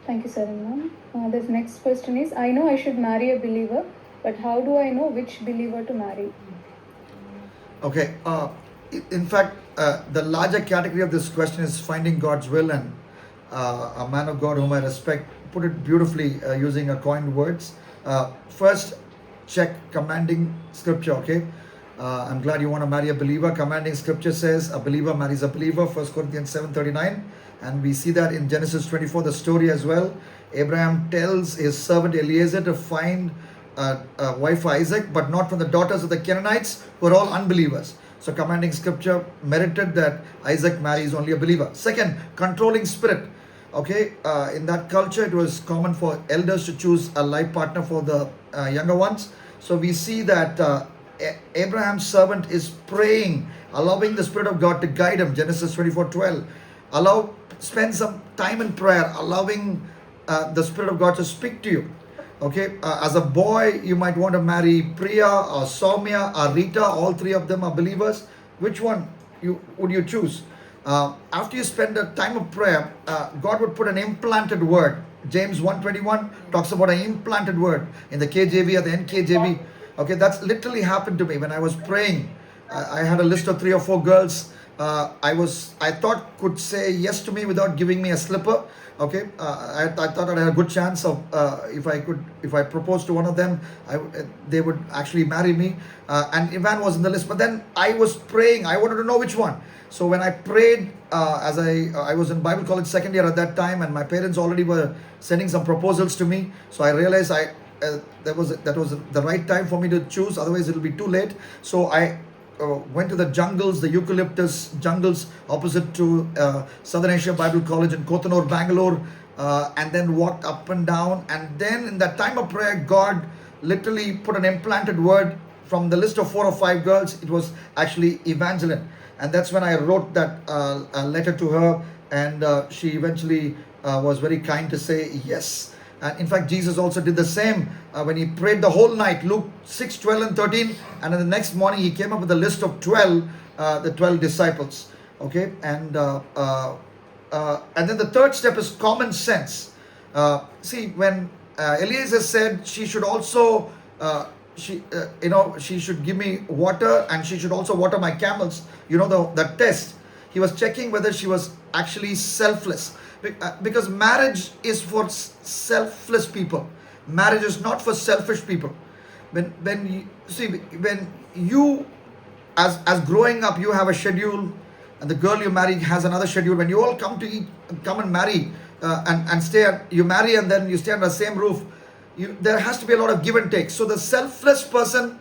Thank you, Saran. The next question is, I know I should marry a believer, but how do I know which believer to marry? Okay. In fact, the larger category of this question is finding God's will, and a man of God whom I respect put it beautifully using a coined words. First, check commanding scripture. Okay. I'm glad you want to marry a believer. Commanding scripture says a believer marries a believer. 1 Corinthians 7:39, and we see that in Genesis 24, the story as well. Abraham tells his servant Eliezer to find a wife for Isaac, but not from the daughters of the Canaanites, who are all unbelievers. So commanding scripture merited that Isaac marries only a believer. Second, controlling spirit. Okay, in that culture, it was common for elders to choose a life partner for the younger ones. So we see that Abraham's servant is praying, allowing the Spirit of God to guide him. Genesis 24:12. Spend some time in prayer, allowing the Spirit of God to speak to you. Okay, as a boy, you might want to marry Priya or Soumya or Rita. All three of them are believers. Which one would you choose? After you spend a time of prayer, God would put an implanted word. James 1:21 talks about an implanted word in the KJV or the NKJV. Okay, that's literally happened to me when I was praying. I had a list of 3 or 4 girls. I thought could say yes to me without giving me a slipper. Okay, I thought I had a good chance of if I proposed to one of them, they would actually marry me. And Ivan was in the list, but then I was praying. I wanted to know which one. So when I prayed, as I was in Bible college second year at that time, and my parents already were sending some proposals to me. So I realized that was the right time for me to choose. Otherwise, it'll be too late. So I went to the jungles, the eucalyptus jungles opposite to Southern Asia Bible College in Kothanoor, Bangalore, and then walked up and down. And then in that time of prayer, God literally put an implanted word from the list of 4 or 5 girls. It was actually Evangeline. And that's when I wrote that letter to her, and she eventually was very kind to say yes. And in fact, Jesus also did the same when he prayed the whole night, Luke 6:12 and 13. And then the next morning, he came up with a list of 12, the 12 disciples. Okay, and then the third step is common sense. See, when Eliezer said she should also, she should give me water and she should also water my camels. The test. He was checking whether she was actually selfless. Because marriage is for selfless people. Marriage is not for selfish people. When you as growing up, you have a schedule, and the girl you marry has another schedule. When you all come and marry, and you marry and then you stay under the same roof, there has to be a lot of give and take. So the selfless person,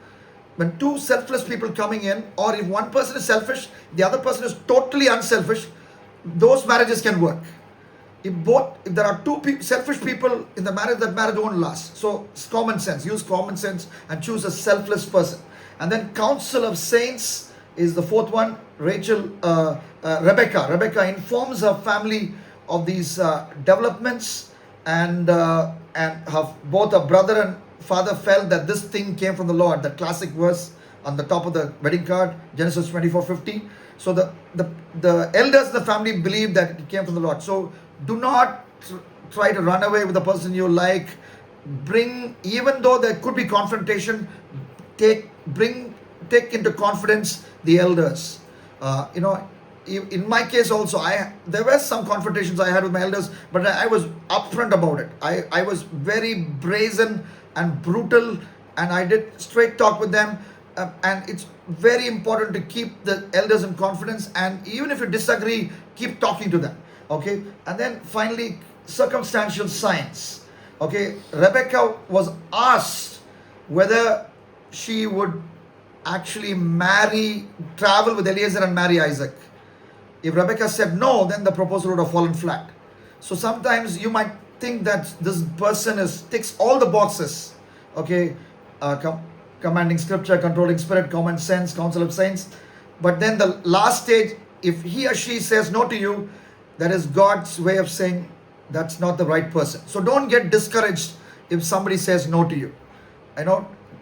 when 2 selfless people coming in, or if one person is selfish, the other person is totally unselfish, those marriages can work. If there are 2 selfish people in the marriage, that marriage won't last. So it's common sense. Use common sense and choose a selfless person. And then counsel of saints is the 4th one. Rebecca informs her family of these developments, and both her brother and father felt that this thing came from the Lord. The classic verse on the top of the wedding card, Genesis 24:50. So the elders in the family believe that it came from the Lord. So do not try to run away with the person you like. Even though there could be confrontation, take into confidence the elders. In my case also, there were some confrontations I had with my elders, but I was upfront about it. I was very brazen and brutal, and I did straight talk with them. And it's very important to keep the elders in confidence, and even if you disagree, keep talking to them. Okay, and then finally, circumstantial signs. Okay, Rebecca was asked whether she would actually travel with Eliezer and marry Isaac. If Rebecca said no, then the proposal would have fallen flat. So sometimes you might think that this person ticks all the boxes. Okay, commanding scripture, controlling spirit, common sense, counsel of saints. But then the last stage, if he or she says no to you, that is God's way of saying that's not the right person. So don't get discouraged if somebody says no to you.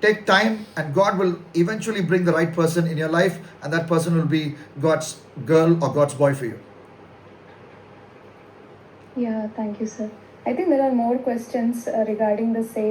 Take time, and God will eventually bring the right person in your life, and that person will be God's girl or God's boy for you. Yeah, thank you, sir. I think there are more questions regarding the same.